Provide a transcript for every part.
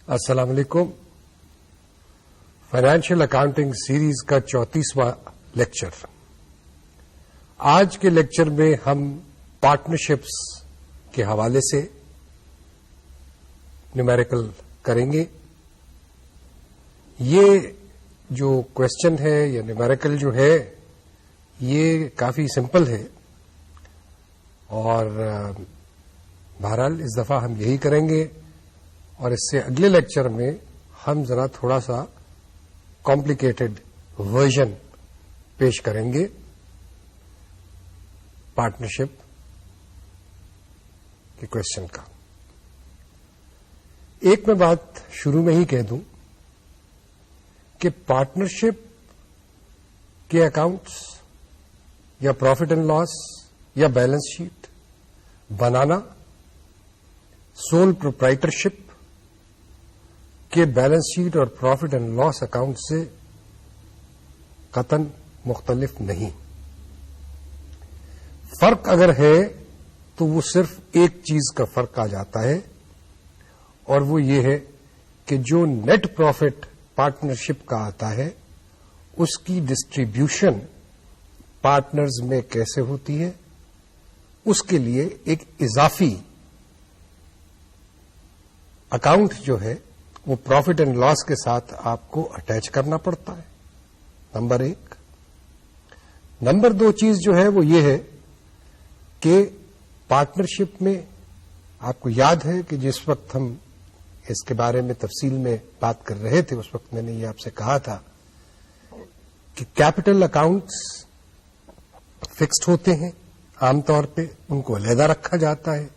السلام علیکم. Financial accounting series کا 34واں لیکچر. آج کے لیکچر میں ہم پارٹنرشپس کے حوالے سے نیومیریکل کریں گے. یہ جو کوشچن ہے یا نیومیریکل جو ہے یہ کافی سمپل ہے اور بہرحال اس دفعہ ہم یہی کریں گے اور اس سے اگلے لیکچر میں ہم ذرا تھوڑا سا کمپلیکیٹڈ ورژن پیش کریں گے پارٹنرشپ کے کوشچن کا. ایک میں بات شروع میں ہی کہہ دوں کہ پارٹنرشپ کے اکاؤنٹس یا پروفٹ اینڈ لاس یا بیلنس شیٹ بنانا سول پروپرائٹرشپ کے بیلنس شیٹ اور پروفٹ اینڈ لاس اکاؤنٹ سے قطعاً مختلف نہیں. فرق اگر ہے تو وہ صرف ایک چیز کا فرق آ جاتا ہے اور وہ یہ ہے کہ جو نیٹ پروفٹ پارٹنرشپ کا آتا ہے اس کی ڈسٹریبیوشن پارٹنرز میں کیسے ہوتی ہے. اس کے لیے ایک اضافی اکاؤنٹ جو ہے وہ پروفٹ اینڈ لاس کے ساتھ آپ کو اٹیچ کرنا پڑتا ہے. نمبر ایک. نمبر دو چیز جو ہے وہ یہ ہے کہ پارٹنرشپ میں آپ کو یاد ہے کہ جس وقت ہم اس کے بارے میں تفصیل میں بات کر رہے تھے اس وقت میں نے یہ آپ سے کہا تھا کہ کیپٹل اکاؤنٹس فکسڈ ہوتے ہیں عام طور پہ، ان کو علیحدہ رکھا جاتا ہے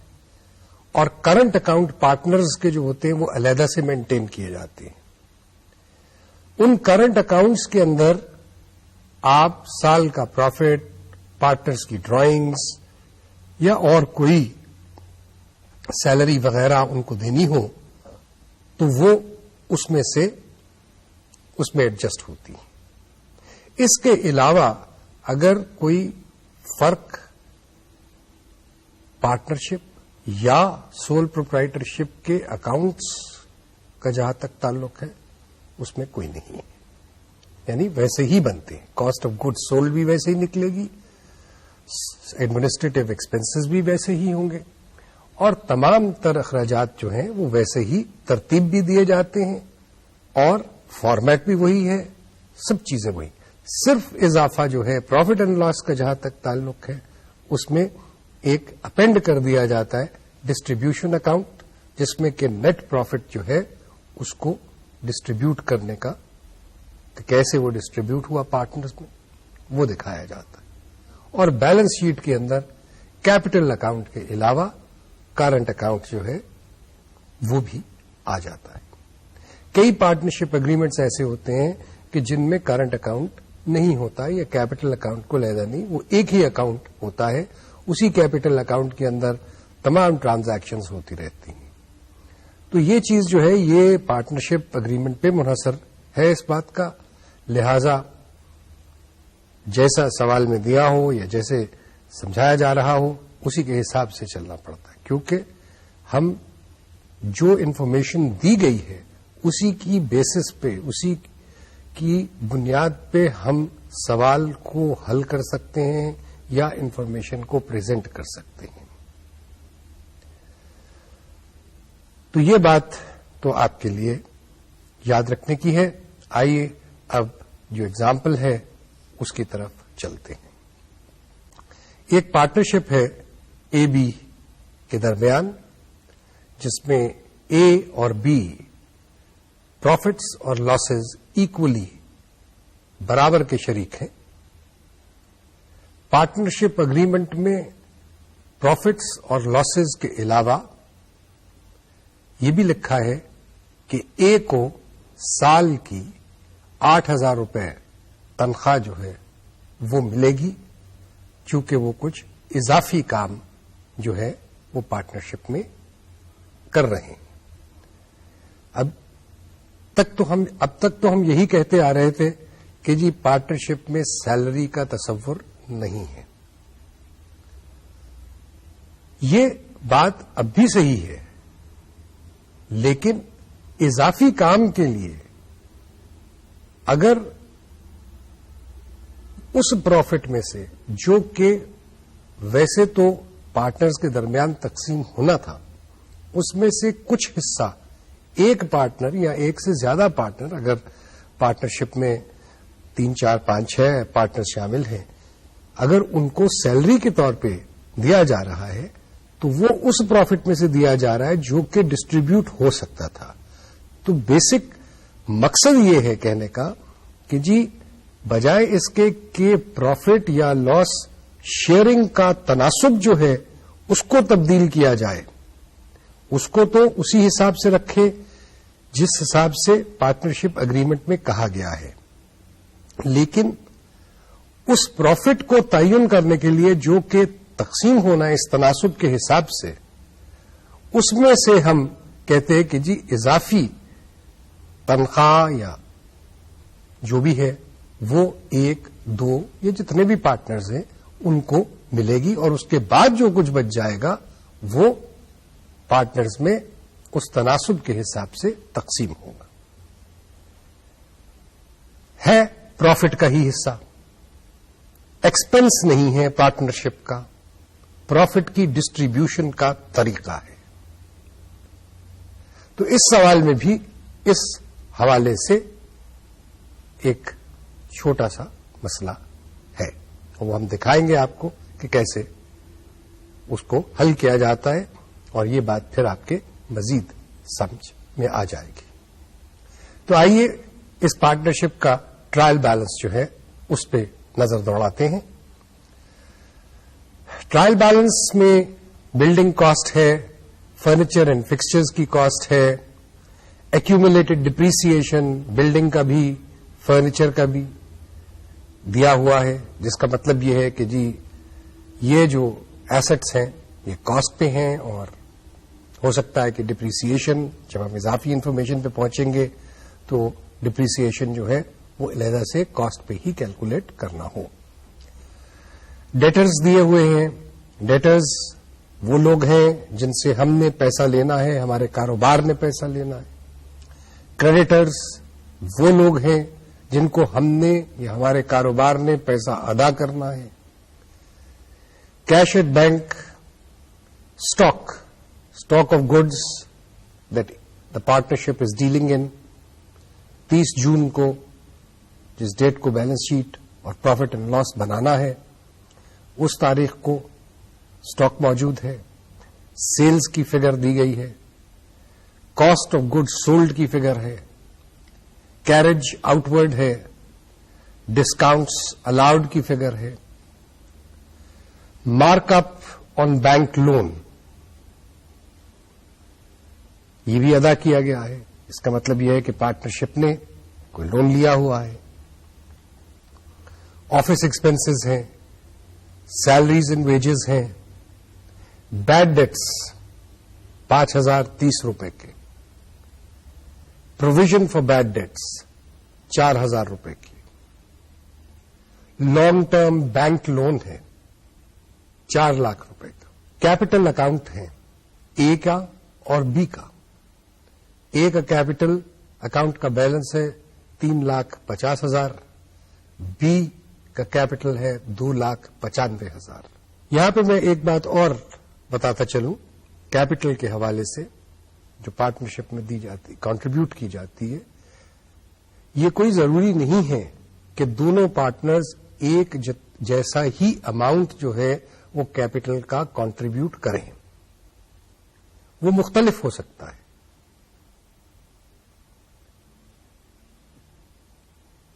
اور کرنٹ اکاؤنٹ پارٹنرز کے جو ہوتے ہیں وہ علیحدہ سے مینٹین کیے جاتے ہیں. ان کرنٹ اکاؤنٹس کے اندر آپ سال کا پروفٹ، پارٹنرز کی ڈرائنگز یا اور کوئی سیلری وغیرہ ان کو دینی ہو تو وہ اس میں ایڈجسٹ ہوتی ہے. اس کے علاوہ اگر کوئی فرق پارٹنرشپ یا سول پروپرائٹرشپ کے اکاؤنٹس کا جہاں تک تعلق ہے اس میں کوئی نہیں ہے. یعنی ویسے ہی بنتے ہیں. کاسٹ آف گڈ سولڈ بھی ویسے ہی نکلے گی، ایڈمنسٹریٹو ایکسپنسز بھی ویسے ہی ہوں گے اور تمام تر اخراجات جو ہیں وہ ویسے ہی ترتیب بھی دیے جاتے ہیں اور فارمیٹ بھی وہی ہے، سب چیزیں وہی. صرف اضافہ جو ہے پروفٹ اینڈ لاس کا جہاں تک تعلق ہے اس میں ایک اپینڈ کر دیا جاتا ہے ڈسٹریبیوشن اکاؤنٹ، جس میں کہ نیٹ پروفٹ جو ہے اس کو ڈسٹریبیوٹ کرنے کا کہ کیسے وہ ڈسٹریبیوٹ ہوا پارٹنرز میں وہ دکھایا جاتا ہے. اور بیلنس شیٹ کے اندر کیپٹل اکاؤنٹ کے علاوہ کرنٹ اکاؤنٹ جو ہے وہ بھی آ جاتا ہے. کئی پارٹنرشپ اگریمنٹس ایسے ہوتے ہیں کہ جن میں کرنٹ اکاؤنٹ نہیں ہوتا یا کیپٹل اکاؤنٹ کو علیحدہ نہیں، وہ ایک ہی اکاؤنٹ ہوتا ہے، اسی کیپٹل اکاؤنٹ کے اندر تمام ٹرانزیکشنز ہوتی رہتی ہیں. تو یہ چیز جو ہے یہ پارٹنرشپ اگریمنٹ پہ منحصر ہے اس بات کا. لہذا جیسا سوال میں دیا ہو یا جیسے سمجھایا جا رہا ہو اسی کے حساب سے چلنا پڑتا ہے، کیونکہ ہم جو انفارمیشن دی گئی ہے اسی کی بیسس پہ، اسی کی بنیاد پہ ہم سوال کو حل کر سکتے ہیں یا انفارمیشن کو پریزنٹ کر سکتے ہیں. تو یہ بات تو آپ کے لیے یاد رکھنے کی ہے. آئیے اب جو اگزامپل ہے اس کی طرف چلتے ہیں. ایک پارٹنرشپ ہے اے بی کے درمیان جس میں اے اور بی پروفٹس اور لاسز ایکولی برابر کے شریک ہیں. پارٹنرشپ اگریمنٹ میں پروفٹس اور لاسز کے علاوہ یہ بھی لکھا ہے کہ اے کو سال کی 8,000 روپے تنخواہ جو ہے وہ ملے گی چونکہ وہ کچھ اضافی کام جو ہے وہ پارٹنرشپ میں کر رہے ہیں. اب تک تو ہم یہی کہتے آ رہے تھے کہ جی پارٹنرشپ میں سیلری کا تصور نہیں ہے. یہ بات اب بھی صحیح ہے، لیکن اضافی کام کے لیے اگر اس پروفٹ میں سے جو کہ ویسے تو پارٹنرز کے درمیان تقسیم ہونا تھا اس میں سے کچھ حصہ ایک پارٹنر یا ایک سے زیادہ پارٹنر، اگر پارٹنرشپ میں 3 4 5 6 پارٹنر شامل ہیں، اگر ان کو سیلری کے طور پہ دیا جا رہا ہے تو وہ اس پروفٹ میں سے دیا جا رہا ہے جو کہ ڈسٹریبیوٹ ہو سکتا تھا. تو بیسک مقصد یہ ہے کہنے کا کہ جی بجائے اس کے کہ پروفٹ یا لاس شیئرنگ کا تناسب جو ہے اس کو تبدیل کیا جائے، اس کو تو اسی حساب سے رکھے جس حساب سے پارٹنرشپ اگریمنٹ میں کہا گیا ہے، لیکن اس پروفٹ کو تعین کرنے کے لیے جو کہ تقسیم ہونا ہے اس تناسب کے حساب سے، اس میں سے ہم کہتے ہیں کہ جی اضافی تنخواہ یا جو بھی ہے وہ 1 2 یا جتنے بھی پارٹنرز ہیں ان کو ملے گی، اور اس کے بعد جو کچھ بچ جائے گا وہ پارٹنرز میں اس تناسب کے حساب سے تقسیم ہوگا. ہے پروفٹ کا ہی حصہ، ایکسپنس نہیں ہے پارٹنرشپ کا، پروفٹ کی ڈسٹریبیوشن کا طریقہ ہے. تو اس سوال میں بھی اس حوالے سے ایک چھوٹا سا مسئلہ ہے، وہ ہم دکھائیں گے آپ کو کہ کیسے اس کو حل کیا جاتا ہے، اور یہ بات پھر آپ کے مزید سمجھ میں آ جائے گی. تو آئیے اس پارٹنرشپ کا ٹرائل بیلنس جو ہے اس پہ نظر دوڑاتے ہیں. ٹرائل بیلنس میں بلڈنگ کاسٹ ہے، فرنیچر اینڈ فکسچرز کی کاسٹ ہے، ایکومولیٹڈ ڈپریسیشن بلڈنگ کا بھی فرنیچر کا بھی دیا ہوا ہے، جس کا مطلب یہ ہے کہ جی یہ جو ایسٹس ہیں یہ کاسٹ پہ ہیں، اور ہو سکتا ہے کہ ڈپریسیشن جب ہم اضافی انفارمیشن پہ پہنچیں گے تو ڈپریسیشن جو ہے وہ علیحدہ سے کاسٹ پہ ہی کیلکولیٹ کرنا ہو. ڈیٹرز دیے ہوئے ہیں. ڈیٹرز وہ لوگ ہیں جن سے ہم نے پیسہ لینا ہے، ہمارے کاروبار نے پیسہ لینا ہے. کریڈیٹرز وہ لوگ ہیں جن کو ہم نے یا ہمارے کاروبار نے پیسہ ادا کرنا ہے. Cash at bank, stock of goods that the partnership is dealing in. 30 جون کو جس ڈیٹ کو بیلنس شیٹ اور پروفٹ اینڈ لاس بنانا ہے اس تاریخ کو اسٹاک موجود ہے. سیلز کی فگر دی گئی ہے، کاسٹ آف گڈ سولڈ کی فگر ہے، کیریج آؤٹ ورڈ ہے، ڈسکاؤنٹس الاؤڈ کی فگر ہے، مارک اپ آن بینک لون یہ بھی ادا کیا گیا ہے. اس کا مطلب یہ ہے کہ پارٹنرشپ نے کوئی لون لیا ہوا ہے. آفس ایکسپنسز ہیں، سیلریز اینڈ ویجز ہیں، بیڈ ڈیٹس 5,030 روپے کے، پروویژن فار بیڈ ڈیٹس 4,000 روپے کی، لانگ ٹرم بینک لون ہے 4 لاکھ روپے کا. کیپٹل اکاؤنٹ ہے اے کا اور بی کا. اے کا کیپٹل اکاؤنٹ کا بیلنس ہے 3,50,000، بی کا کیپٹل ہے 2,95,000. یہاں پہ میں ایک بات اور بتاتا چلوں کیپٹل کے حوالے سے جو پارٹنرشپ میں دی جاتی کنٹریبیوٹ کی جاتی ہے. یہ کوئی ضروری نہیں ہے کہ دونوں پارٹنرز ایک جیسا ہی اماؤنٹ جو ہے وہ کیپٹل کا کنٹریبیوٹ کریں. وہ مختلف ہو سکتا ہے.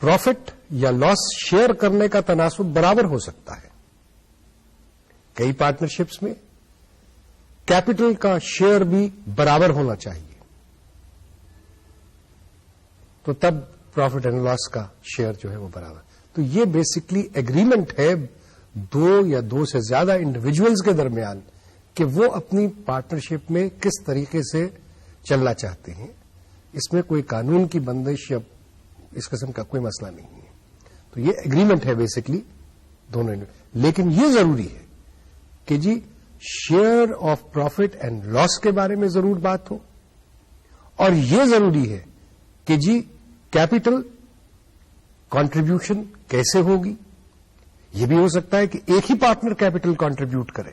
پروفٹ یا لاس شیئر کرنے کا تناسب برابر ہو سکتا ہے. کئی پارٹنرشپس میں کیپٹل کا شیئر بھی برابر ہونا چاہیے، تو تب پروفٹ اینڈ لاس کا شیئر جو ہے وہ برابر. تو یہ بیسکلی ایگریمنٹ ہے 2 یا 2 سے زیادہ انڈیویجولز کے درمیان کہ وہ اپنی پارٹنرشپ میں کس طریقے سے چلنا چاہتے ہیں. اس میں کوئی قانون کی بندش یا اس قسم کا کوئی مسئلہ نہیں ہے. تو یہ ایگریمنٹ ہے بیسکلی دونوں. لیکن یہ ضروری ہے کہ جی share of profit and loss کے بارے میں ضرور بات ہو، اور یہ ضروری ہے کہ جی کیپٹل کنٹریبیوشن کیسے ہوگی. یہ بھی ہو سکتا ہے کہ ایک ہی پارٹنر کیپٹل کنٹریبیوٹ کرے,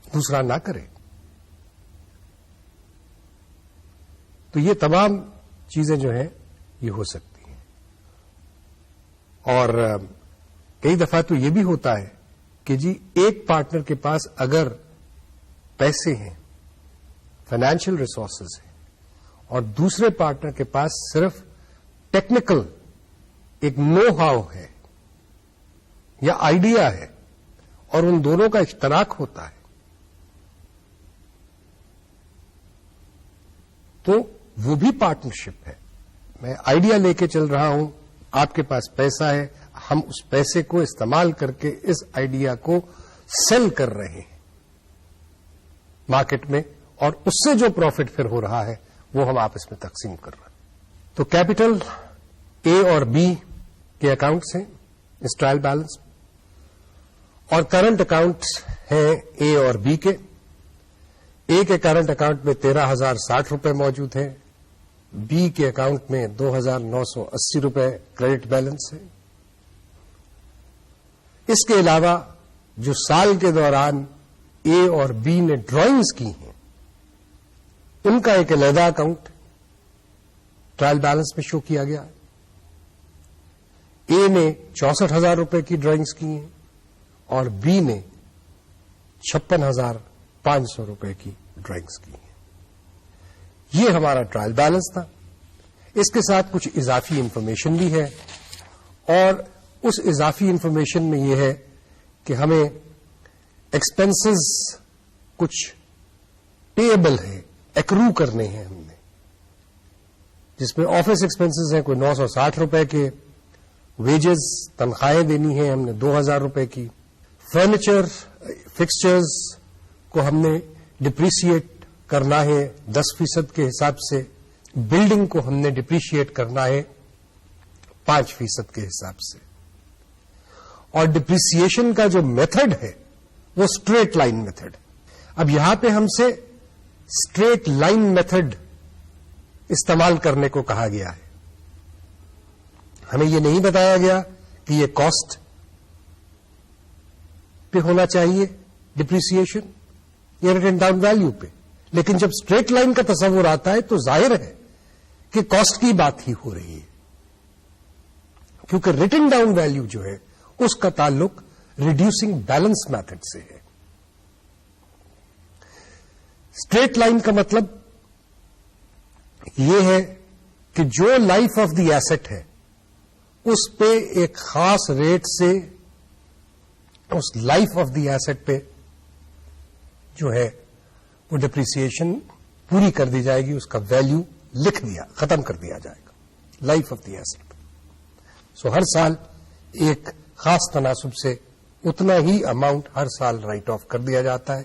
دوسرا نہ کرے. تو یہ تمام چیزیں جو ہیں یہ ہو سکتی ہیں. اور کئی دفعہ تو یہ بھی ہوتا ہے کہ جی ایک پارٹنر کے پاس اگر پیسے ہیں, فائنینشیل ریسورسز ہیں, اور دوسرے پارٹنر کے پاس صرف ٹیکنیکل ایک نو ہاؤ ہے یا آئیڈیا ہے, اور ان دونوں کا اشتراک ہوتا ہے, تو وہ بھی پارٹنرشپ ہے. میں آئیڈیا لے کے چل رہا ہوں, آپ کے پاس پیسہ ہے, ہم اس پیسے کو استعمال کر کے اس آئیڈیا کو سیل کر رہے ہیں مارکیٹ میں, اور اس سے جو پروفٹ پھر ہو رہا ہے وہ ہم آپس میں تقسیم کر رہے ہیں. تو کیپٹل اے اور بی کے اکاؤنٹس ہیں اس ٹرائل بیلنس, اور کرنٹ اکاؤنٹس ہیں اے اور بی کے. اے کے کرنٹ اکاؤنٹ میں 13,060 روپے موجود ہیں, بی کے اکاؤنٹ میں 2,980 روپے کریڈٹ بیلنس ہے. اس کے علاوہ جو سال کے دوران اے اور بی نے ڈرائنگز کی ہیں ان کا ایک علیحدہ اکاؤنٹ ٹرائل بیلنس میں شو کیا گیا ہے. اے نے 64,000 روپے کی ڈرائنگز کی ہیں اور بی نے 56,500 روپے کی ڈرائنگز کی ہیں. یہ ہمارا ٹرائل بیلنس تھا. اس کے ساتھ کچھ اضافی انفارمیشن بھی ہے, اور اس اضافی انفارمیشن میں یہ ہے کہ ہمیں ایکسپنسز کچھ پیبل ہے, ایکرو کرنے ہیں ہم نے, جس میں آفس ایکسپنسز ہیں کوئی 960 روپے کے, ویجز تنخواہیں دینی ہیں ہم نے 2,000 روپے کی, فرنیچر فکسچرز کو ہم نے ڈپریشیٹ کرنا ہے 10% کے حساب سے, بلڈنگ کو ہم نے ڈپریشیٹ کرنا ہے 5% کے حساب سے. اور ڈپریسیشن کا جو میتھڈ ہے وہ اسٹریٹ لائن میتھڈ. اب یہاں پہ ہم سے اسٹریٹ لائن میتھڈ استعمال کرنے کو کہا گیا ہے. ہمیں یہ نہیں بتایا گیا کہ یہ کاسٹ پہ ہونا چاہیے ڈپریسیشن یا ریٹن ڈاؤن ویلیو پہ, لیکن جب اسٹریٹ لائن کا تصور آتا ہے تو ظاہر ہے کہ کاسٹ کی بات ہی ہو رہی ہے, کیونکہ ریٹن ڈاؤن ویلیو جو ہے اس کا تعلق ریڈیوسنگ بیلنس میتھڈ سے ہے. اسٹریٹ لائن کا مطلب یہ ہے کہ جو لائف آف دی ایسٹ ہے اس پہ ایک خاص ریٹ سے اس لائف آف دی ایسٹ پہ جو ہے وہ ڈپریسیشن پوری کر دی جائے گی, اس کا ویلیو ختم کر دیا جائے گا لائف آف دی ایسٹ. سو ہر سال ایک خاص تناسب سے اتنا ہی اماؤنٹ ہر سال رائٹ آف کر دیا جاتا ہے.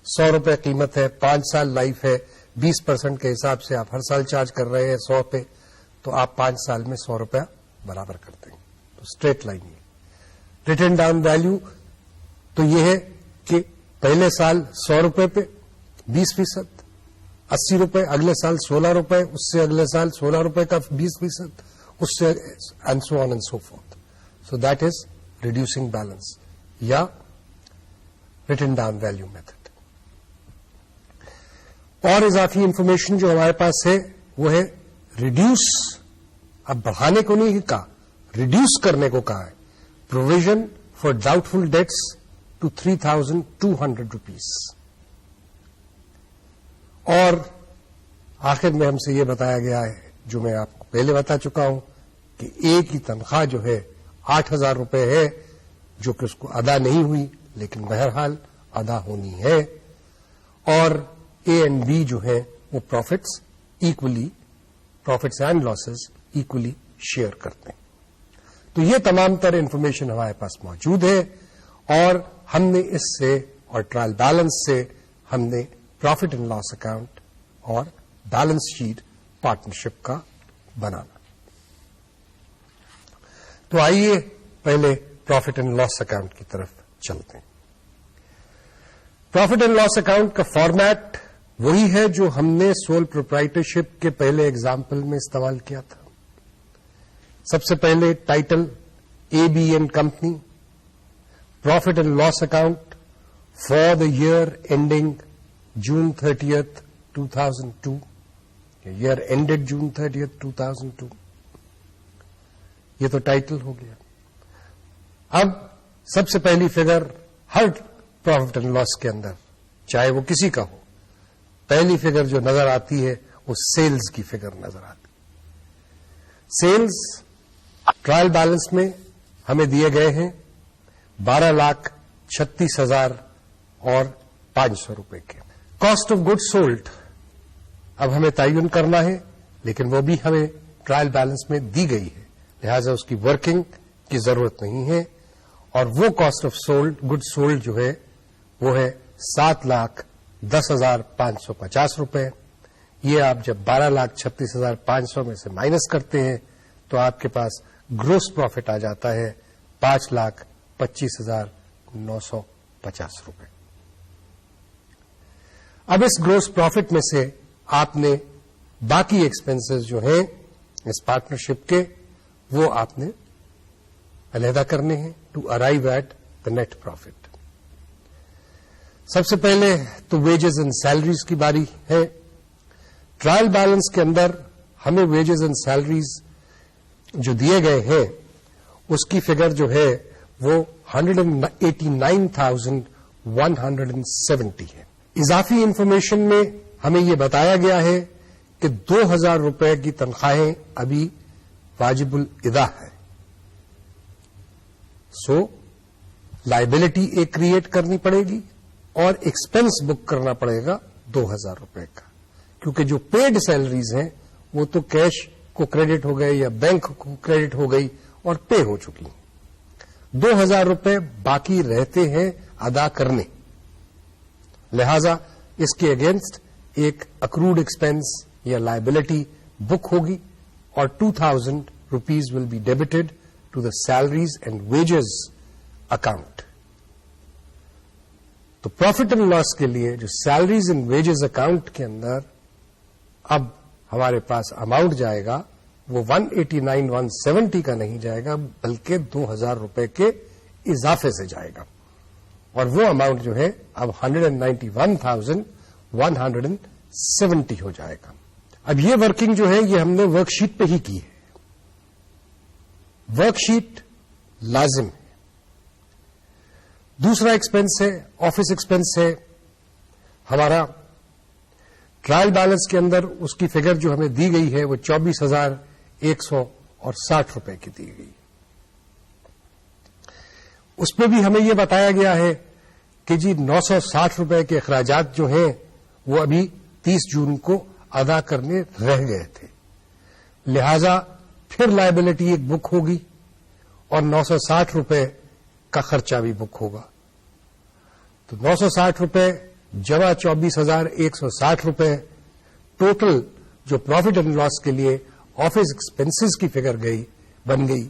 100 روپے قیمت ہے, 5 سال لائف ہے, 20% کے حساب سے آپ ہر سال چارج کر رہے ہیں 100 پہ, تو آپ 5 سال میں 100 روپیہ برابر کرتے ہیں. تو اسٹریٹ لائن ہے. ریٹن ڈاؤن ویلیو تو یہ ہے کہ پہلے سال 100 روپے پہ 20%, 80 روپے, اگلے سال 16 روپے, اس سے اگلے سال 16 روپے کا 20%, اس سے and so on and so forth. So that is reducing balance یا ریٹن ڈاؤن ویلیو میتھڈ. اور اضافی انفارمیشن جو ہمارے پاس ہے وہ ہے ریڈیوس. اب بڑھانے کو نہیں کہا, ریڈیوس کرنے کو کہا ہے. Provision for doubtful debts to 3,200 rupees. اور آخر میں ہم سے یہ بتایا گیا ہے جو میں آپ کو پہلے بتا چکا ہوں کہ اے کی تنخواہ جو ہے 8,000 روپے ہے, جو کہ اس کو ادا نہیں ہوئی لیکن بہرحال ادا ہونی ہے. اور اے اینڈ بی جو ہے وہ profits and losses equally share کرتے ہیں. تو یہ تمام تر انفارمیشن ہمارے پاس موجود ہے, اور ہم نے اس سے اور ٹرائل بیلنس سے ہم نے پروفٹ اینڈ لاس اکاؤنٹ اور بیلنس شیٹ پارٹنرشپ کا بنانا. تو آئیے پہلے پروفٹ اینڈ لاس اکاؤنٹ کی طرف چلتے ہیں. پروفٹ اینڈ لاس اکاؤنٹ کا فارمیٹ وہی ہے جو ہم نے سول پروپرائٹرشپ کے پہلے ایگزامپل میں استعمال کیا تھا. سب سے پہلے title A B N company, profit and loss account for the year ending June 30th, 2002. Year ended June 30th, 2002. یہ تو ٹائٹل ہو گیا. اب سب سے پہلی فگر ہر پروفٹ اینڈ لاس کے اندر, چاہے وہ کسی کا ہو, پہلی فگر جو نظر آتی ہے وہ سیلز کی فگر نظر آتی. سیلز ٹرائل بیلنس میں ہمیں دیے گئے ہیں 12,36,000 اور 500 روپے کے. کاسٹ آف گڈ سولڈ اب ہمیں تعین کرنا ہے, لیکن وہ بھی ہمیں ٹرائل بیلنس میں دی گئی ہے, لہذا اس کی ورکنگ کی ضرورت نہیں ہے. اور وہ کاسٹ آف گڈ سولڈ جو ہے وہ ہے 7,10,550 روپے. یہ آپ جب 12,36,500 میں سے مائنس کرتے ہیں تو آپ کے پاس گروس پروفٹ آ جاتا ہے 5,25,950 روپے. اب اس گروس پروفٹ میں سے آپ نے باقی ایکسپنسز جو ہیں اس پارٹنرشپ کے وہ آپ نے علیحدہ کرنے ہیں to arrive at the net profit. سب سے پہلے تو ویجز اینڈ سیلریز کی باری ہے. ٹرائل بیلنس کے اندر ہمیں ویجز اینڈ سیلریز جو دیے گئے ہیں اس کی فگر جو ہے وہ 189,170 ہے. اضافی انفارمیشن میں ہمیں یہ بتایا گیا ہے کہ 2,000 روپے کی تنخواہیں ابھی واجب الادا ہے. سو لائبلٹی ایک کریٹ کرنی پڑے گی اور ایکسپنس بک کرنا پڑے گا 2,000 روپے کا, کیونکہ جو پیڈ سیلریز ہیں وہ تو کیش کو کریڈٹ ہو گئے یا بینک کو کریڈٹ ہو گئی اور پے ہو چکی ہیں. 2,000 روپے باقی رہتے ہیں ادا کرنے, لہذا اس کے اگینسٹ ایک اکروڈ ایکسپینس یا لائبلٹی بک ہوگی اور 2,000 rupees will be debited to the salaries and wages account. تو پروفٹ اینڈ لاس کے لیے جو سیلریز اینڈ ویجز اکاؤنٹ کے اندر اب ہمارے پاس اماؤنٹ جائے گا وہ 189,170 کا نہیں جائے گا بلکہ 2,000 روپے کے اضافے سے جائے گا, اور وہ اماؤنٹ جو ہے اب 191,170 ہو جائے گا. اب یہ ورکنگ جو ہے یہ ہم نے ورک شیٹ پہ ہی کی ہے. ورک شیٹ لازم ہے. دوسرا ایکسپنس ہے آفس ایکسپنس ہے ہمارا. ٹرائل بیلنس کے اندر اس کی فگر جو ہمیں دی گئی ہے وہ 24,160 روپے کی دی گئی. اس میں بھی ہمیں یہ بتایا گیا ہے کہ جی 960 روپے کے اخراجات جو ہیں وہ ابھی 30 جون کو ادا کرنے رہ گئے تھے, لہذا پھر لائبلٹی ایک بک ہوگی اور 960 روپے کا خرچہ بھی بک ہوگا. تو 960 روپے جمع 24,160 روپے ٹوٹل جو پروفٹ اینڈ لاس کے لیے آفس ایکسپنسز کی فگر بن گئی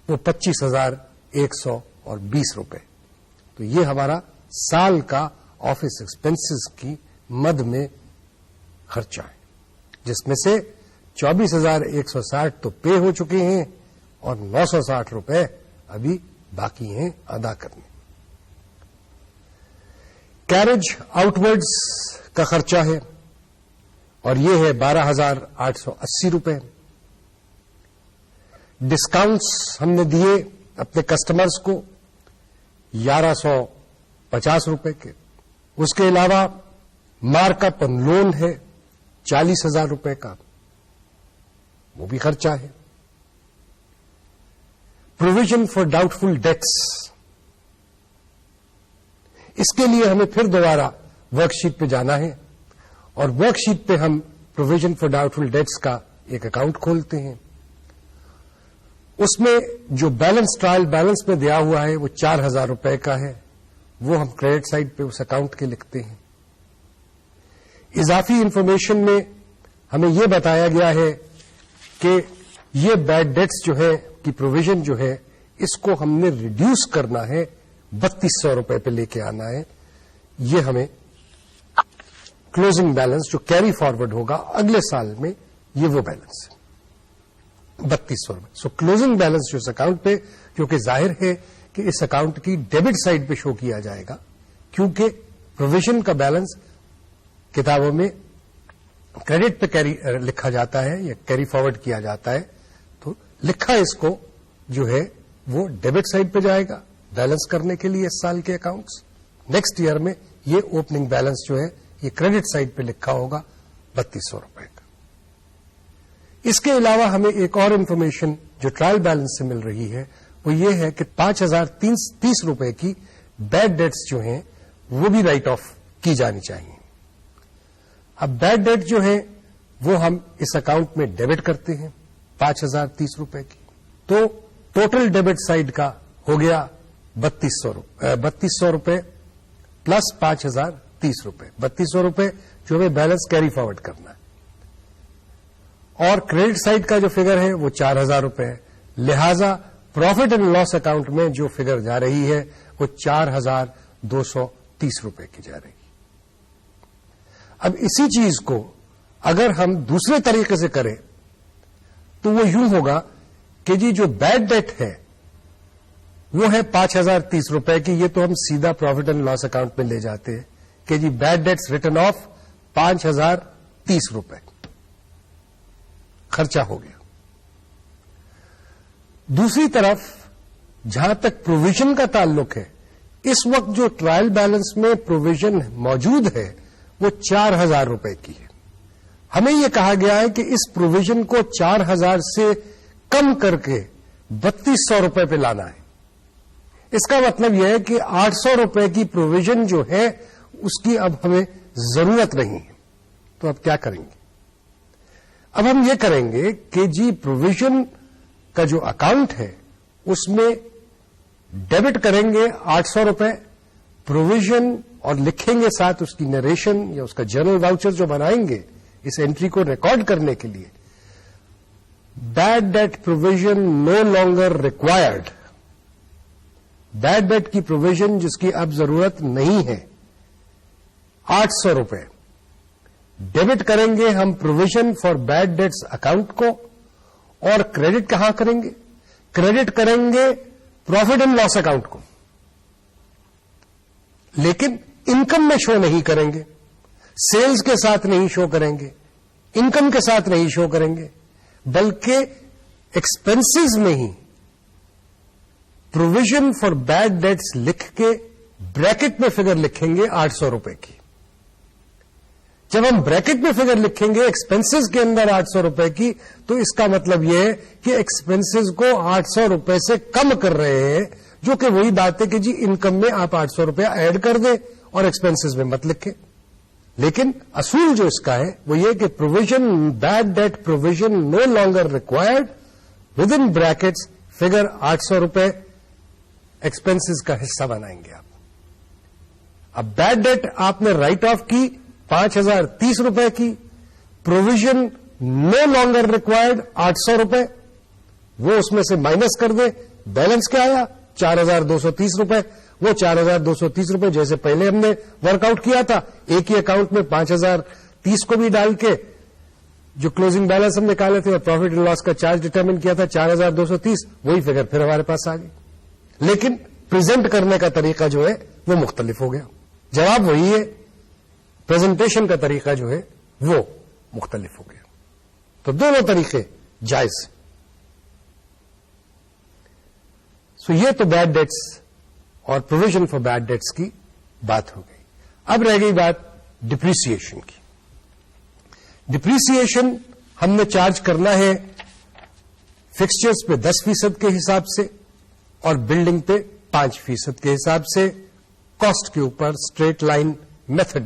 وہ 25,120 روپے. تو یہ ہمارا سال کا آفس ایکسپنسز کی مد میں خرچہ ہے, جس میں سے 24,160 تو پے ہو چکے ہیں اور 960 روپے ابھی باقی ہیں ادا کرنے. کیریج آؤٹ ورڈز کا خرچہ ہے اور یہ ہے 12,880 روپے. ڈسکاؤنٹس ہم نے دیے اپنے کسٹمرز کو 1,150 روپے کے. اس کے علاوہ مارک اپ آن لون ہے 40,000 روپے کا, وہ بھی خرچہ ہے. Provision for doubtful debts, اس کے لیے ہمیں پھر دوبارہ ورک شیٹ پہ جانا ہے اور ورک شیٹ پہ ہم provision for doubtful debts کا ایک اکاؤنٹ کھولتے ہیں. اس میں جو بیلنس ٹرائل بیلنس میں دیا ہوا ہے وہ 4,000 روپے کا ہے, وہ ہم کریڈٹ سائڈ پہ اس اکاؤنٹ کے لکھتے ہیں. اضافی انفارمیشن میں ہمیں یہ بتایا گیا ہے کہ یہ بیڈ ڈیٹس جو ہے کی پروویژن جو ہے اس کو ہم نے ریڈیوس کرنا ہے 3,200 روپے پہ لے کے آنا ہے. یہ ہمیں کلوزنگ بیلنس جو کیری فارورڈ ہوگا اگلے سال میں، یہ وہ بیلنس ہے 3200 روپے. سو کلوزنگ بیلنس جو اس اکاؤنٹ پہ، جو کہ ظاہر ہے کہ اس اکاؤنٹ کی ڈیبٹ سائڈ پہ شو کیا جائے گا، کیونکہ پروویژن کا بیلنس کتابوں میں کریڈٹ پہ لکھا جاتا ہے یا کیری فارورڈ کیا جاتا ہے، تو لکھا اس کو جو ہے وہ ڈیبٹ سائڈ پہ جائے گا بیلنس کرنے کے لیے اس سال کے اکاؤنٹس. نیکسٹ ایئر میں یہ اوپننگ بیلنس جو ہے یہ کریڈٹ سائڈ پہ لکھا ہوگا 3200 روپے کا. اس کے علاوہ ہمیں ایک اور انفارمیشن جو ٹرائل بیلنس سے مل رہی ہے وہ یہ ہے کہ 5030 روپے کی بیڈ ڈیٹس جو ہیں وہ بھی رائٹ آف کی جانی چاہیے. اب بیڈ ڈیٹ جو ہے وہ ہم اس اکاؤنٹ میں ڈیبٹ کرتے ہیں 5030 روپے کی، تو ٹوٹل ڈیبٹ سائڈ کا ہو گیا 3200 روپے پلس 5030 روپے، 3200 روپے جو ہمیں بیلنس کیری فارورڈ کرنا ہے. اور کریڈٹ سائڈ کا جو فگر ہے وہ 4000 روپے ہے. لہذا پروفٹ اینڈ لاس اکاؤنٹ میں جو فگر جا رہی ہے وہ 4230 روپے کی جا رہی ہے. اب اسی چیز کو اگر ہم دوسرے طریقے سے کریں تو وہ یوں ہوگا کہ جی جو بیڈ ڈیٹ ہے وہ ہے 5030 روپے کی. یہ تو ہم سیدھا پروفٹ اینڈ لاس اکاؤنٹ میں لے جاتے ہیں کہ جی بیڈ ڈیٹس ریٹن آف 5030 روپے خرچہ ہو گیا. دوسری طرف جہاں تک پروویژن کا تعلق ہے، اس وقت جو ٹرائل بیلنس میں پروویژن موجود ہے وہ 4000 روپے کی ہے. ہمیں یہ کہا گیا ہے کہ اس پروویژن کو 4000 سے کم کر کے 3200 روپے پہ لانا ہے. اس کا مطلب یہ ہے کہ 800 روپے کی پروویژن جو ہے اس کی اب ہمیں ضرورت نہیں ہے. تو اب کیا کریں گے؟ اب ہم یہ کریں گے کہ جی پروویژن کا جو اکاؤنٹ ہے اس میں ڈیبٹ کریں گے 800 روپے پروویژن، اور لکھیں گے ساتھ اس کی نریشن یا اس کا جرنل واؤچر جو بنائیں گے اس انٹری کو ریکارڈ کرنے کے لیے، bad debt provision no longer required. Bad debt کی پروویژن جس کی اب ضرورت نہیں ہے 800 روپے ڈیبٹ کریں گے ہم provision for bad debts account کو. اور کریڈٹ کہاں کریں گے؟ کریڈٹ کریں گے پروفٹ اینڈ لاس اکاؤنٹ کو، لیکن انکم میں شو نہیں کریں گے، سیلز کے ساتھ نہیں شو کریں گے، انکم کے ساتھ نہیں شو کریں گے، بلکہ ایکسپنسز میں ہی پروویژن فار بیڈ ڈیٹس لکھ کے بریکٹ میں فگر لکھیں گے 800 روپے کی. جب ہم بریکٹ میں فگر لکھیں گے ایکسپنسز کے اندر 800 روپے کی، تو اس کا مطلب یہ ہے کہ ایکسپنسز کو 800 روپے سے کم کر رہے ہیں، جو کہ وہی بات ہے کہ جی انکم میں آپ 800 روپے ایڈ کر دیں اور ایکسپنسز میں مت لکھیں. لیکن اصول جو اس کا ہے وہ یہ کہ provision bad debt provision no longer required with in brackets figure 800 روپے ایکسپنسز کا حصہ بنائیں گے آپ. اب بیڈ ڈیٹ آپ نے رائٹ آف کی 5030 روپے کی، پروویژن نو لانگر ریکوائرڈ 800 روپے، وہ اس میں سے مائنس کر دیں، بیلنس کیا آیا 4230 روپے. وہ 4230 روپے جیسے پہلے ہم نے ورک آؤٹ کیا تھا، ایک ہی اکاؤنٹ میں 5030 کو بھی ڈال کے جو کلوزنگ بیلنس ہم نکالے تھے اور پروفٹ اینڈ لاس کا چارج ڈٹرمن کیا تھا 4230، وہی فگر پھر ہمارے پاس آ گئی. لیکن پریزنٹ کرنے کا طریقہ جو ہے وہ مختلف ہو گیا. جواب وہی ہے، پریزنٹیشن کا طریقہ جو ہے وہ مختلف ہو گیا. تو دونوں طریقے جائز. سو یہ تو بیڈ ڈیٹس اور پروویژن فار بیڈ ڈیٹس کی بات ہو گئی. اب رہ گئی بات ڈپریسیشن کی. ڈپریسیشن ہم نے چارج کرنا ہے فکسچرز پہ 10% کے حساب سے اور بلڈنگ پہ 5% کے حساب سے، کاسٹ کے اوپر اسٹریٹ لائن میتھڈ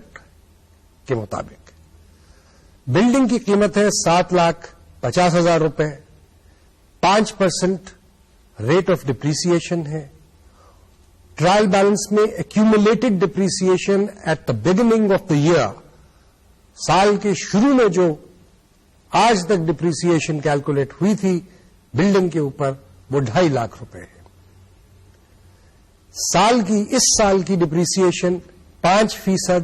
کے مطابق. بلڈنگ کی قیمت ہے 7,50,000 روپے، 5% ریٹ آف ڈپریسیشن ہے. ٹرائل بیلنس میں accumulated depreciation at the beginning of the year, سال کے شروع میں جو آج تک ڈپریسیشن کیلکولیٹ ہوئی تھی بلڈنگ کے اوپر وہ 2.5 لاکھ روپے ہے. اس سال کی ڈپریسیشن 5%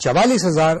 44,000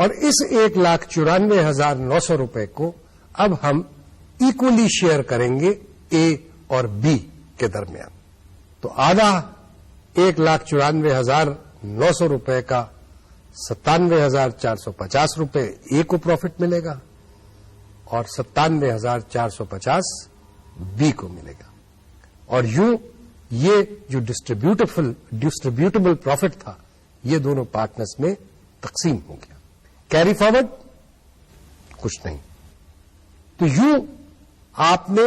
اور اس 1,94,900 روپے کو اب ہم ایکولی شیئر کریں گے اے اور بی کے درمیان. تو آدھا 1,94,900 روپے کا 97,450 روپے اے کو پروفٹ ملے گا اور 97,450 بی کو ملے گا. اور یوں یہ جو ڈسٹریبیوٹیبل پروفٹ تھا یہ دونوں پارٹنرز میں تقسیم ہو گیا. کیری فارورڈ کچھ نہیں. تو یوں آپ نے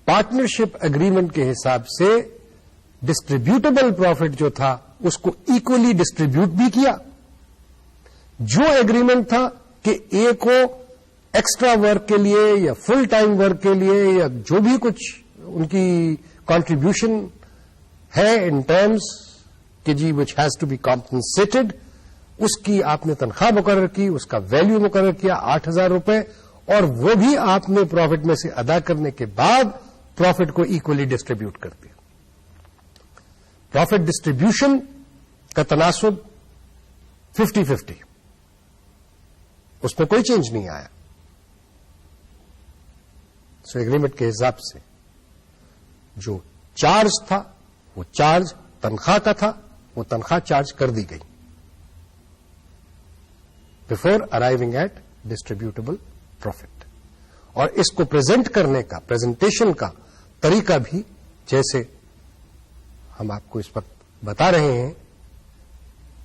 پارٹنرشپ اگریمنٹ کے حساب سے ڈسٹریبیوٹیبل پروفٹ جو تھا اس کو ایکولی ڈسٹریبیوٹ بھی کیا. جو ایگریمنٹ تھا کہ اے کو ایکسٹرا ورک کے لیے یا فل ٹائم ورک کے لیے یا جو بھی کچھ ان کی کنٹریبیوشن ہے ان ٹرمز کہ جی which has to be compensated, اس کی آپ نے تنخواہ مقرر کی، اس کا ویلیو مقرر کیا 8,000 روپے، اور وہ بھی آپ نے پروفٹ میں سے ادا کرنے کے بعد پروفٹ کو ایکولی ڈسٹریبیوٹ کر دیا. پروفٹ ڈسٹریبیوشن کا تناسب 50-50، اس میں کوئی چینج نہیں آیا. سو ایگریمنٹ کے حساب سے جو چارج تھا وہ چارج تنخواہ کا تھا، وہ تنخواہ چارج کر دی گئی before arriving at distributable profit. اور اس کو پریزنٹ کرنے کا، پریزنٹیشن کا طریقہ بھی جیسے ہم آپ کو اس وقت بتا رہے ہیں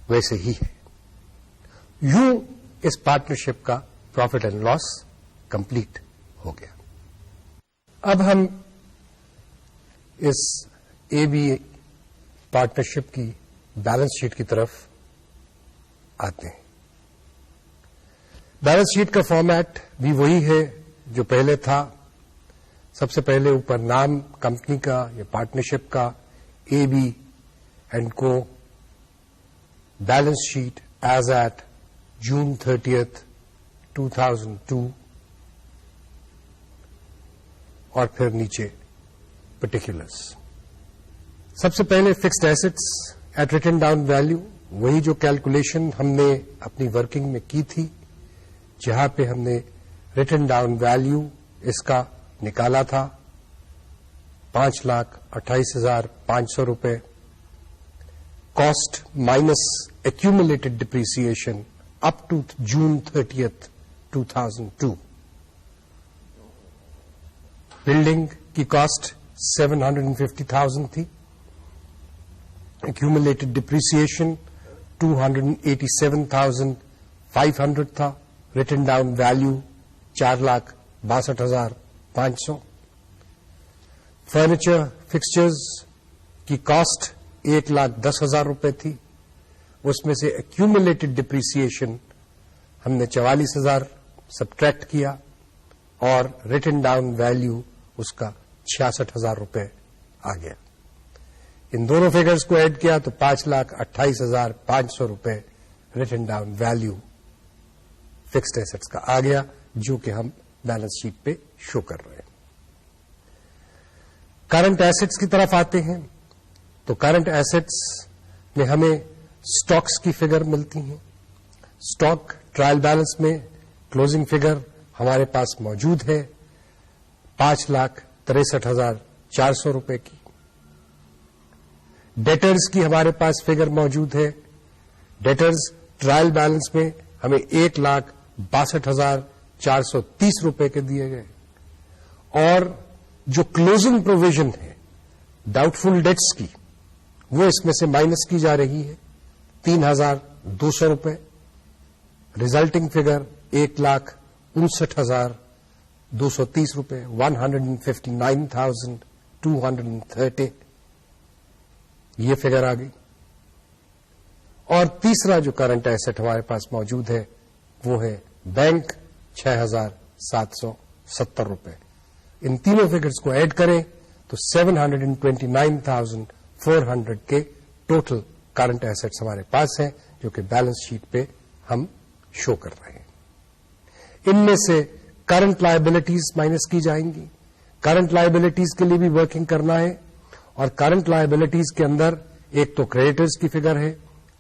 ویسے ہی ہے. یوں اس پارٹنرشپ کا پروفٹ اینڈ لاس کمپلیٹ ہو گیا. اب ہم اس اے بی پارٹنرشپ کی بیلنس شیٹ کی طرف آتے ہیں. بیلنس شیٹ کا فارمیٹ بھی وہی ہے جو پہلے تھا. سب سے پہلے اوپر نام کمپنی کا یا پارٹنرشپ کا اے بی اینڈ کو balance sheet as at June 30th, 2002 اور پھر نیچے پرٹیکولرز. سب سے پہلے fixed assets at written down value, وہی جو کیلکولیشن ہم نے اپنی ورکنگ میں کی تھی جہاں پہ ہم نے ریٹن ڈاؤن ویلو اس کا نکالا تھا 5,28,500 روپے. Cost minus accumulated depreciation up to June 30th, 2002. Building کی کاسٹ 750,000 تھی. ایکومولیٹڈ ڈپریسیشن 287,500 تھا. Written down value 4,62,500. Furniture fixtures کی کاسٹ 1,10,000 روپے تھی. اس میں سے ایکومولیٹڈ ڈپریسیشن ہم نے 44,000 سبٹریکٹ کیا اور ریٹن ڈاؤن ویلو اس کا 66,000 روپے آ گیا. ان دونوں فگرز کو ایڈ کیا تو 5,28,500 روپے return down value fixed assets کا آ گیا جو کہ ہم بیلنس شیٹ پہ شو کر رہے ہیں. کرنٹ ایسٹس کی طرف آتے ہیں تو کرنٹ ایسٹس میں ہمیں اسٹاکس کی فگر ملتی ہیں. اسٹاک ٹرائل بیلنس میں کلوزنگ فگر ہمارے پاس موجود ہے 5,63,400 روپے کی. ڈیٹرز کی ہمارے پاس فگر موجود ہے. ڈیٹرز ٹرائل بیلنس میں ہمیں 1,62,430 روپے کے دیے گئے. اور جو کلوزنگ پروویژن ہے ڈاؤٹ فل ڈیٹس کی وہ اس میں سے مائنس کی جا رہی ہے 3,200 روپے. ریزلٹنگ فگر 1,59,230 روپے 159,230 یہ فگر آ گئی. اور تیسرا جو کرنٹ ایسٹ ہمارے پاس موجود ہے وہ ہے بینک 6,770 روپے. ان تینوں فگرز کو ایڈ کریں تو 729,400 کے ٹوٹل کرنٹ ایسٹس ہمارے پاس ہیں جو کہ بیلنس شیٹ پہ ہم شو کر رہے ہیں. ان میں سے کرنٹ لائبلٹیز مائنس کی جائیں گی. کرنٹ لائبلٹیز کے لیے بھی ورکنگ کرنا ہے اور کرنٹ لائبلٹیز کے اندر ایک تو کریڈیٹرز کی فگر ہے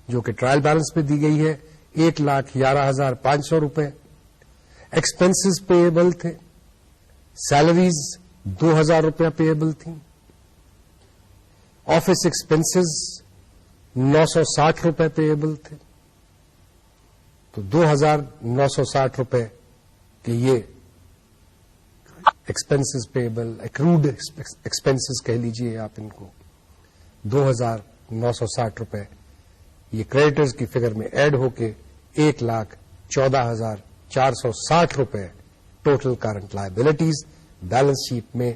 جو کہ ٹرائل بیلنس پہ دی گئی ہے 1,11,500 روپے ایکسپینسز پیبل تھے. سیلریز 2,000 روپیہ پیبل تھیں. آفس ایکسپینسز 960 روپے پیبل تھے. تو 2,960 روپے کے یہ ایکسپینسز پیبل, ایکروڈ ایکسپینسز کہہ لیجئے آپ ان کو, 2,960 روپے یہ کریڈیٹرز کی فگر میں ایڈ ہو کے 1,14,460 روپے total current liabilities balance sheet میں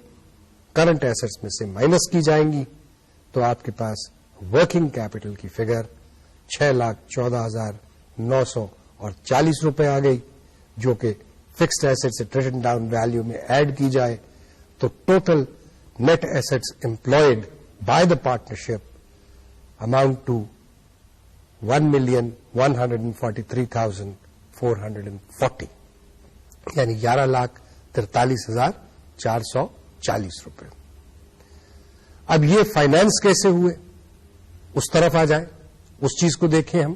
کرنٹ ایسٹس میں سے مائنس کی جائیں گی. تو آپ کے پاس ورکنگ کیپٹل کی فگر 6,14,940 روپے آ گئی, جو کہ فکسڈ ایسٹ سے ریٹن ڈاؤن ویلو میں ایڈ کی جائے تو total net assets employed by the partnership amount to 1,143,440 یعنی 11,43,440 روپے. اب یہ فائنانس کیسے ہوئے اس طرف آ جائیں, اس چیز کو دیکھیں ہم.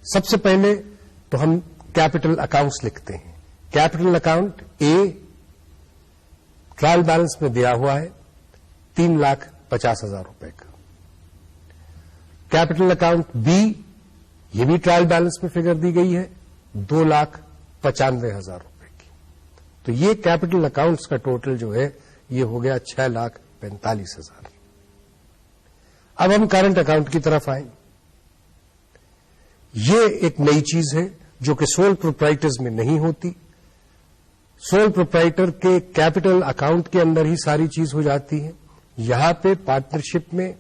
سب سے پہلے تو ہم کیپٹل اکاؤنٹس لکھتے ہیں. Capital account a trial balance میں دیا ہوا ہے 3,50,000 روپے کا. کیپٹل اکاؤنٹ بی یہ بھی ٹرائل بیلنس میں فگر دی گئی ہے 2,95,000 روپے کی. تو یہ کیپٹل اکاؤنٹس کا ٹوٹل جو ہے یہ ہو گیا 6,45,000. اب ہم کرنٹ اکاؤنٹ کی طرف آئیں. یہ ایک نئی چیز ہے جو کہ سول پروپرائٹرز میں نہیں ہوتی. سول پروپرائٹر کے کیپٹل اکاؤنٹ کے اندر ہی ساری چیز ہو جاتی ہے. یہاں پہ پارٹنرشپ میں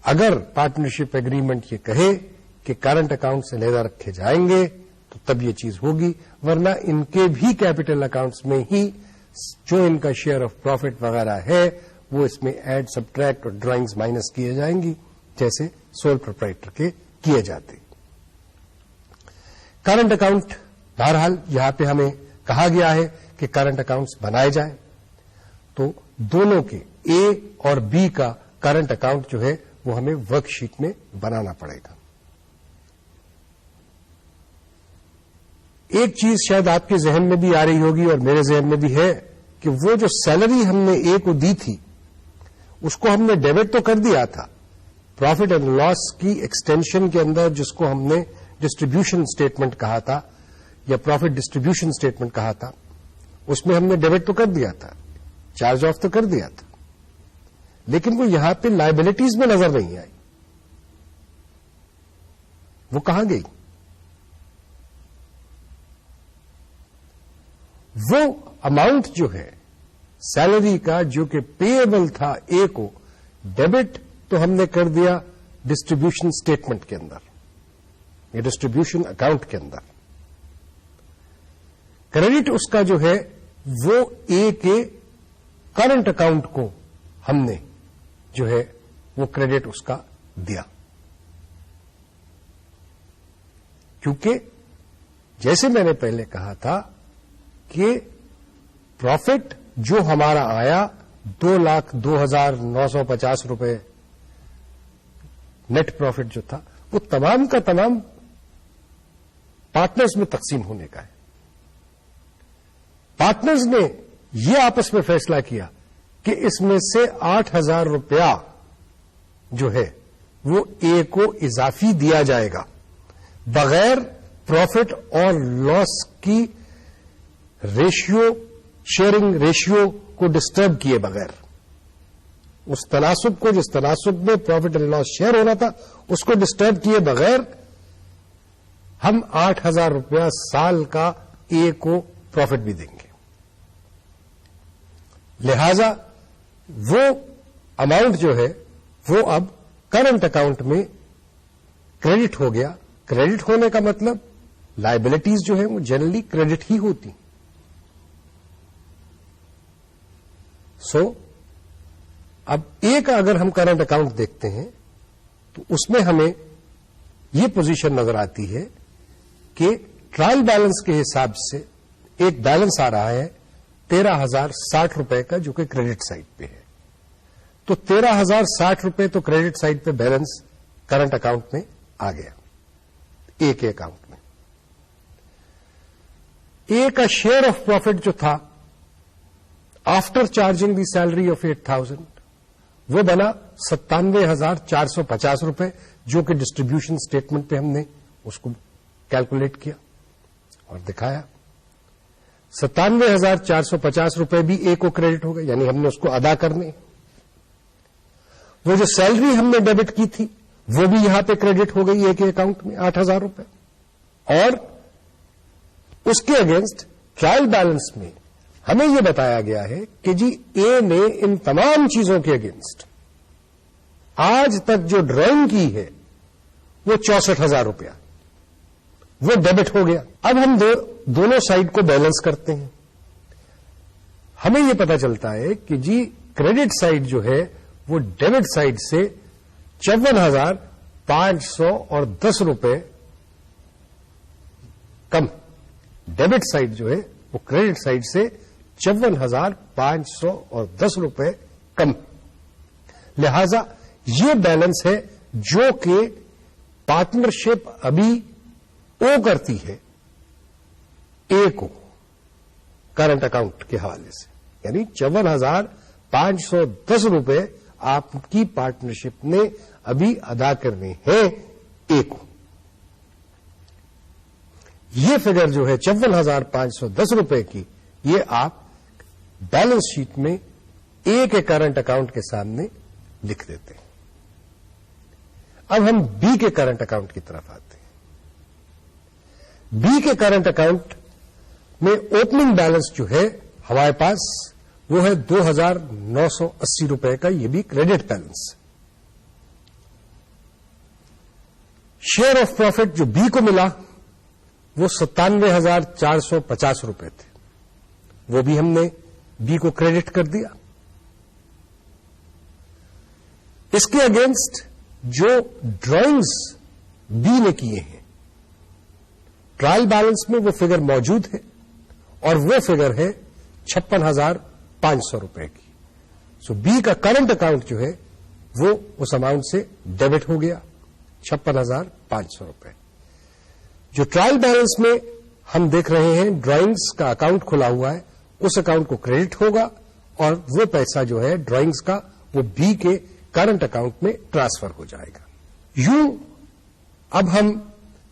اگر پارٹنرشپ ایگریمنٹ یہ کہے کہ کرنٹ اکاؤنٹ سے علیحدہ رکھے جائیں گے تو تب یہ چیز ہوگی, ورنہ ان کے بھی کیپٹل اکاؤنٹس میں ہی جو ان کا شیئر آف پروفٹ وغیرہ ہے وہ اس میں ایڈ سبٹریکٹ اور ڈرائنگز مائنس کیے جائیں گی جیسے سول پروپرائٹر کے کیے جاتے. کرنٹ اکاؤنٹ بہرحال یہاں پہ ہمیں کہا گیا ہے کہ کرنٹ اکاؤنٹس بنائے جائیں, تو دونوں کے اے اور بی کا کرنٹ اکاؤنٹ جو ہے وہ ہمیں ورک شیٹ میں بنانا پڑے گا. ایک چیز شاید آپ کے ذہن میں بھی آ رہی ہوگی اور میرے ذہن میں بھی ہے کہ وہ جو سیلری ہم نے اے کو دی تھی اس کو ہم نے ڈیبٹ تو کر دیا تھا. پروفٹ اینڈ لاس کی ایکسٹینشن کے اندر جس کو ہم نے ڈسٹریبیوشن اسٹیٹمنٹ کہا تھا یا پروفٹ ڈسٹریبیوشن اسٹیٹمنٹ کہا تھا, اس میں ہم نے ڈیبٹ تو کر دیا تھا, چارج آف تو کر دیا تھا, لیکن وہ یہاں پہ لائبلٹیز میں نظر نہیں آئی. وہ کہاں گئی؟ وہ اماؤنٹ جو ہے سیلری کا جو کہ پیبل تھا اے کو, ڈیبٹ تو ہم نے کر دیا ڈسٹریبیوشن اسٹیٹمنٹ کے اندر یا ڈسٹریبیوشن اکاؤنٹ کے اندر. کریڈٹ اس کا جو ہے وہ اے کے کرنٹ اکاؤنٹ کو ہم نے جو ہے وہ کریڈٹ اس کا دیا, کیونکہ جیسے میں نے پہلے کہا تھا کہ پروفٹ جو ہمارا آیا 2,02,950 روپے نیٹ پروفٹ جو تھا وہ تمام کا تمام پارٹنرز میں تقسیم ہونے کا ہے. پارٹنرز نے یہ آپس میں فیصلہ کیا کہ اس میں سے 8,000 روپیہ جو ہے وہ اے کو اضافی دیا جائے گا بغیر پروفٹ اور لاس کی ریشیو شیئرنگ ریشیو کو ڈسٹرب کیے بغیر. اس تناسب کو جس تناسب میں پروفٹ اینڈ لاس شیئر ہونا تھا اس کو ڈسٹرب کیے بغیر ہم 8,000 روپیہ سال کا اے کو پروفٹ بھی دیں گے. لہذا وہ اماؤنٹ جو ہے وہ اب کرنٹ اکاؤنٹ میں کریڈٹ ہو گیا. کریڈٹ ہونے کا مطلب لائبلٹیز جو ہیں وہ جنرلی کریڈٹ ہی ہوتی. اب اے کا اگر ہم کرنٹ اکاؤنٹ دیکھتے ہیں تو اس میں ہمیں یہ پوزیشن نظر آتی ہے کہ ٹرائل بیلنس کے حساب سے ایک بیلنس آ رہا ہے 13,060 روپے کا جو کہ کریڈٹ سائڈ پہ ہے. تو 13,060 روپے تو کریڈٹ سائڈ پہ بیلنس کرنٹ اکاؤنٹ میں آ گیا. اے کے اکاؤنٹ میں. اے کا شیئر آف پروفٹ جو تھا after charging the salary of 8,000 وہ بنا 97,450 روپے, جو کہ ڈسٹریبیوشن اسٹیٹمنٹ پہ ہم نے اس کو کیلکولیٹ کیا اور دکھایا. 97,450 روپے بھی اے کو کریڈٹ ہو گئے, یعنی ہم نے اس کو ادا کرنے. وہ جو سیلری ہم نے ڈیبٹ کی تھی وہ بھی یہاں پہ کریڈٹ ہو گئی اے کے اکاؤنٹ میں 8,000 روپے, اور اس کے اگینسٹ ٹرائل بیلنس میں ہمیں یہ بتایا گیا ہے کہ جی اے نے ان تمام چیزوں کے اگینسٹ آج تک جو ڈرائنگ کی ہے وہ 64,000 روپیہ وہ ڈیبٹ ہو گیا. اب ہم دونوں سائڈ کو بیلنس کرتے ہیں. ہمیں یہ پتا چلتا ہے کہ جی کریڈٹ سائڈ جو ہے وہ ڈیبٹ سائڈ سے 54,510 روپے کم. ڈیبٹ سائڈ جو ہے وہ کریڈٹ سائڈ سے 54,510 روپے کم. لہذا یہ بیلنس ہے جو کہ پارٹنرشپ ابھی او کرتی ہے اے کو کرنٹ اکاؤنٹ کے حوالے سے, یعنی 54,510 روپے آپ کی پارٹنرشپ نے ابھی ادا کرنے ہیں اے کو. یہ فگر جو ہے 54,510 روپے کی, یہ آپ بیلنس شیٹ میں اے کے کرنٹ اکاؤنٹ کے سامنے لکھ دیتے ہیں. اب ہم بی کے کرنٹ اکاؤنٹ کی طرف آتے ہیں. بی کے کرنٹ اکاؤنٹ میں اوپننگ بیلنس جو ہے ہمارے پاس وہ ہے 2,980 روپے کا, یہ بھی credit balance. Share of profit جو بی کو ملا وہ 97,450 روپے تھے, وہ بھی ہم نے بی کو کریڈٹ کر دیا. اس کے اگینسٹ جو ڈرائنگز بی نے کیے ہیں ٹرائل بیلنس میں وہ فگر موجود ہے, اور وہ فگر ہے 56,500 روپے کی. سو بی کا کرنٹ اکاؤنٹ جو ہے وہ اس اماؤنٹ سے ڈیبٹ ہو گیا 56,500 روپے. جو ٹرائل بیلنس میں ہم دیکھ رہے ہیں ڈرائنگز کا اکاؤنٹ کھلا ہوا ہے, اس اکاؤنٹ کو کریڈٹ ہوگا, اور وہ پیسہ جو ہے ڈرائنگز کا وہ بی کے کرنٹ اکاؤنٹ میں ٹرانسفر ہو جائے گا. یوں اب ہم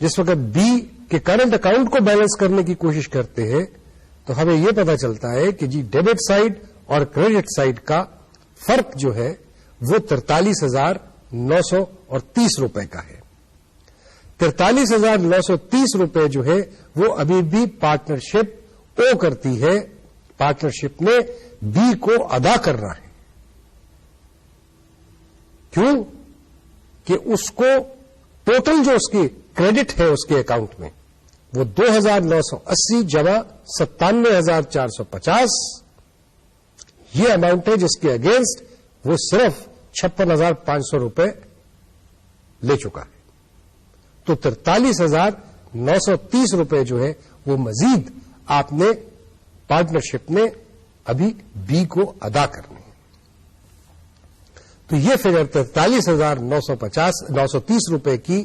جس وقت بی کے کرنٹ اکاؤنٹ کو بیلنس کرنے کی کوشش کرتے ہیں تو ہمیں یہ پتا چلتا ہے کہ جی ڈیبٹ سائڈ اور کریڈٹ سائڈ کا فرق جو ہے وہ 43,930 روپے کا ہے. 43,930 روپے جو ہے وہ ابھی بھی پارٹنرشپ او کرتی ہے, پارٹنرشپ نے بی کو ادا کرنا ہے. کیوں کہ اس کو ٹوٹل جو اس کی کریڈٹ ہے اس کے اکاؤنٹ میں وہ 2,980 جمع 97,450 یہ اماؤنٹ ہے جس کے اگینسٹ وہ صرف 56,500 روپے لے چکا ہے. تو 43,930 روپے جو ہے وہ مزید آپ نے پارٹنرشپ نے ابھی بی کو ادا کرنے ہیں. تو یہ فگر 43,930 روپے کی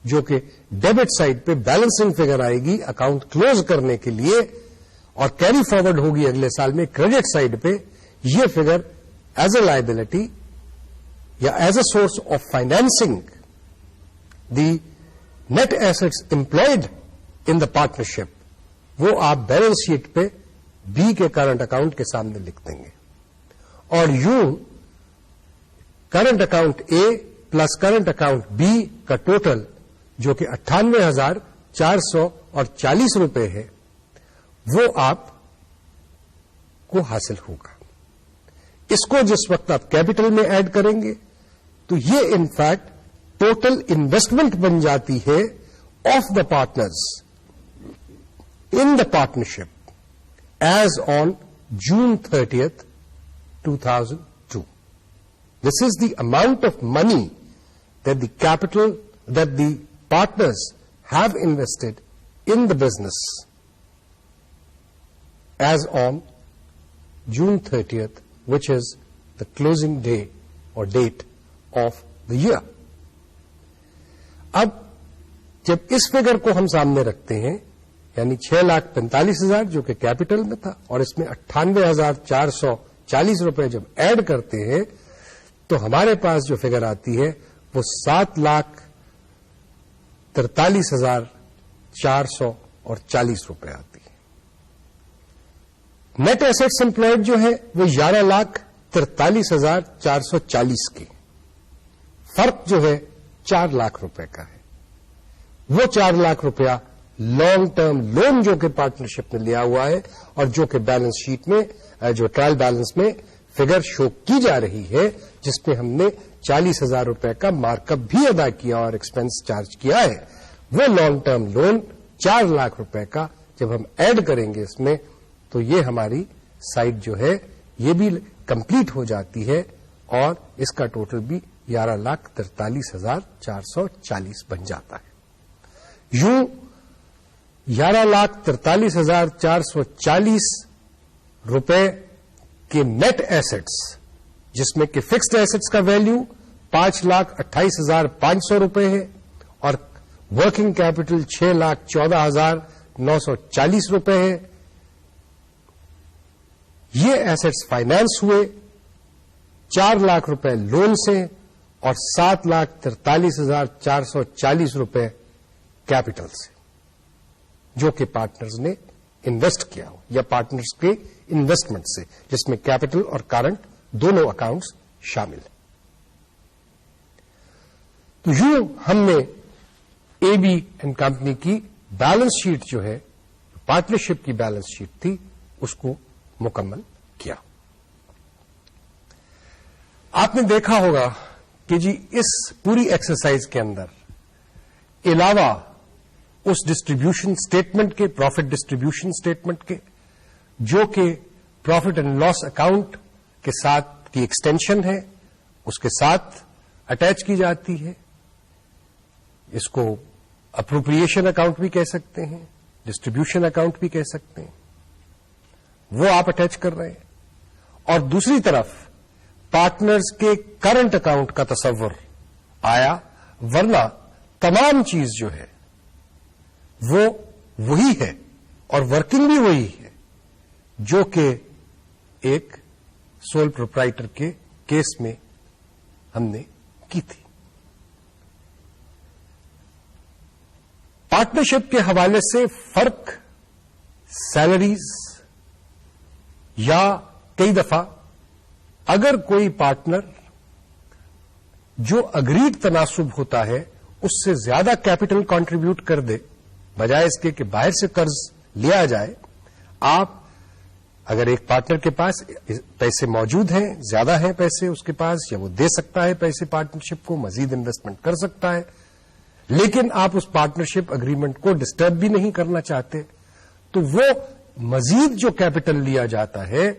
جو کہ ڈیبٹ سائڈ پہ بیلنسنگ فگر آئے گی اکاؤنٹ کلوز کرنے کے لیے اور کیری فارورڈ ہوگی اگلے سال میں کریڈٹ سائڈ پہ, یہ فگر ایز اے لائبلٹی یا as a source of financing the net assets employed in the partnership وہ آپ بیلنس شیٹ پہ بی کے کرنٹ اکاؤنٹ کے سامنے لکھ دیں گے. اور یوں current account A plus current account B کا ٹوٹل جو کہ 98,440 روپے ہے وہ آپ کو حاصل ہوگا. اس کو جس وقت آپ کیپٹل میں ایڈ کریں گے تو یہ انفیکٹ ٹوٹل انویسٹمنٹ بن جاتی ہے of the partners in the partnership as on June 30th, 2002. This is the amount of money that the capital that the partners have invested in the business as on June 30th, which is the closing day or date of the year. اب جب اس figure کو ہم سامنے رکھتے ہیں یعنی 6,45,000 جو کہ کیپٹل میں تھا اور اس میں 98,440 روپے جب ایڈ کرتے ہیں تو ہمارے پاس جو فگر آتی ہے وہ 7,43,440 روپے آتی ہے. نیٹ ایسٹس امپلائڈ جو ہے وہ 11,43,440 کے. فرق جو ہے 4 لاکھ روپے کا ہے. وہ 4 لاکھ روپیہ لانگ ٹرم لون جو کہ پارٹنرشپ نے لیا ہوا ہے اور جو کہ بیلنس شیٹ میں جو ٹرائل بیلنس میں فگر شو کی جا رہی ہے جس میں ہم نے 40,000 روپے کا مارک اپ بھی ادا کیا اور ایکسپینس چارج کیا ہے, وہ لانگ ٹرم لون 4 لاکھ روپے کا جب ہم ایڈ کریں گے اس میں تو یہ ہماری سائٹ جو ہے یہ بھی کمپلیٹ ہو جاتی ہے اور اس کا ٹوٹل بھی 11,43,440 بن جاتا ہے. یوں 11,43,440 روپے کے نیٹ ایسٹس جس میں کہ فکسڈ ایسٹس کا ویلیو 5,28,500 روپے ہے اور ورکنگ کیپٹل 6,14,940 روپے ہے. یہ ایسٹس فائنانس ہوئے 4 لاکھ روپے لون سے اور 7,43,440 روپے کیپٹل سے جو کہ پارٹنرز نے انویسٹ کیا ہو یا پارٹنرز کے انویسٹمنٹ سے جس میں کیپٹل اور کرنٹ دونوں اکاؤنٹس شامل ہیں. تو یوں ہم نے اے بی اینڈ کمپنی کی بیلنس شیٹ جو ہے پارٹنرشپ کی بیلنس شیٹ تھی اس کو مکمل کیا. آپ نے دیکھا ہوگا کہ جی اس پوری ایکسرسائز کے اندر علاوہ اس ڈسٹریبیوشن اسٹیٹمنٹ کے پروفٹ ڈسٹریبیوشن اسٹیٹمنٹ کے جو کہ پروفٹ اینڈ لاس اکاؤنٹ کے ساتھ کی ایکسٹینشن ہے اس کے ساتھ اٹیچ کی جاتی ہے. اس کو اپروپریشن اکاؤنٹ بھی کہہ سکتے ہیں, ڈسٹریبیوشن اکاؤنٹ بھی کہہ سکتے ہیں, وہ آپ اٹیچ کر رہے ہیں. اور دوسری طرف پارٹنرز کے کرنٹ اکاؤنٹ کا تصور آیا, ورنہ تمام چیز جو ہے وہ وہی ہے اور ورکنگ بھی وہی ہے جو کہ ایک سول پروپرائٹر کے کیس میں ہم نے کی تھی. پارٹنرشپ کے حوالے سے فرق سیلریز یا کئی دفعہ اگر کوئی پارٹنر جو اگریڈ تناسب ہوتا ہے اس سے زیادہ کیپٹل کنٹریبیوٹ کر دے بجائے اس کے کہ باہر سے قرض لیا جائے, آپ اگر ایک پارٹنر کے پاس پیسے موجود ہیں, زیادہ ہیں پیسے اس کے پاس, یا وہ دے سکتا ہے پیسے پارٹنرشپ کو, مزید انویسٹمنٹ کر سکتا ہے, لیکن آپ اس پارٹنرشپ اگریمنٹ کو ڈسٹرب بھی نہیں کرنا چاہتے, تو وہ مزید جو کیپٹل لیا جاتا ہے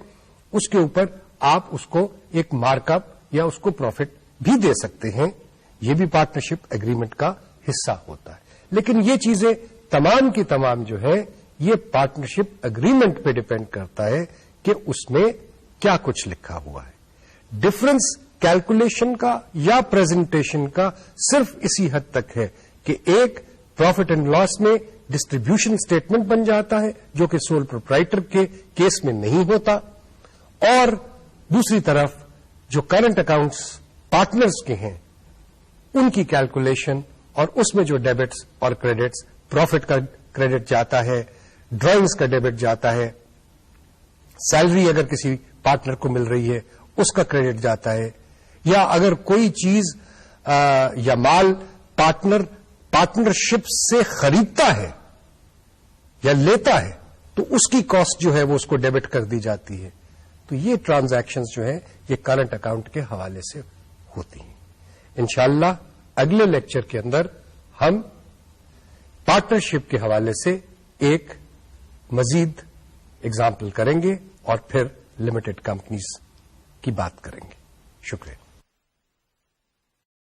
اس کے اوپر آپ اس کو ایک مارک اپ یا اس کو پروفٹ بھی دے سکتے ہیں. یہ بھی پارٹنرشپ اگریمنٹ کا حصہ ہوتا ہے. لیکن یہ چیزیں تمام کی تمام جو ہے یہ پارٹنرشپ اگریمنٹ پہ ڈپینڈ کرتا ہے کہ اس میں کیا کچھ لکھا ہوا ہے. ڈفرنس کیلکولیشن کا یا پریزنٹیشن کا صرف اسی حد تک ہے کہ ایک پروفٹ اینڈ لاس میں ڈسٹریبیوشن اسٹیٹمنٹ بن جاتا ہے جو کہ سول پروپرائٹر کے کیس میں نہیں ہوتا, اور دوسری طرف جو کرنٹ اکاؤنٹس پارٹنرز کے ہیں ان کی کیلکولیشن اور اس میں جو ڈیبٹس اور کریڈٹس, پروفٹ کا کریڈٹ جاتا ہے, ڈرائنگز کا ڈیبٹ جاتا ہے, سیلری اگر کسی پارٹنر کو مل رہی ہے اس کا کریڈٹ جاتا ہے, یا اگر کوئی چیز یا مال پارٹنرشپ سے خریدتا ہے یا لیتا ہے تو اس کی کاسٹ جو ہے وہ اس کو ڈیبٹ کر دی جاتی ہے. تو یہ ٹرانزیکشنز جو ہیں یہ کرنٹ اکاؤنٹ کے حوالے سے ہوتی ہیں. انشاءاللہ اگلے لیکچر کے اندر ہم پارٹنرشپ کے حوالے سے ایک مزید اگزامپل کریں گے اور پھر لمیٹڈ کمپنیز کی بات کریں گے. شکریہ.